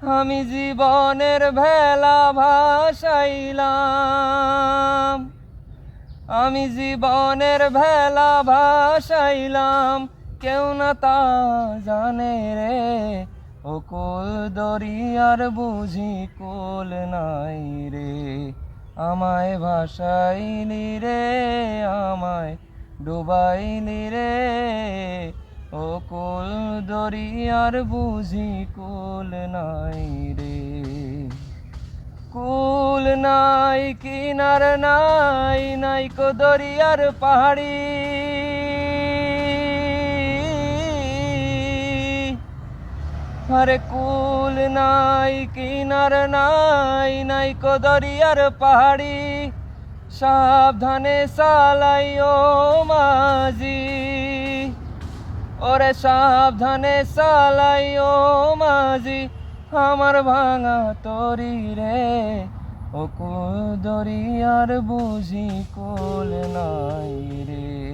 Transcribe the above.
আমি জীবনের ভেলা ভাসাইলাম, আমি জীবনের ভেলা ভাসাইলাম, কেউ না তা জানে রে। ও কুল দরিয়ার বুঝি কুল নাই রে, আমায় ভাসাইলি রে, আমায় ডুবাইলি রে। ও কুল দরিয়ার বুঝি কুল নাই রে। কুল নাই কিনার নাই, নাই কো দরিয়ার পাহাড়ি। আরে কুল নাই কিনার নাই, নাই কো দরিয়ার পাহাড়ি। সাবধানে চালাইও মাঝি, ওরে সাবধানে চালাইও মাঝি, আমার ভাঙা তরি রে। ও কুল দরিয়ার বুঝি কুল নাই রে।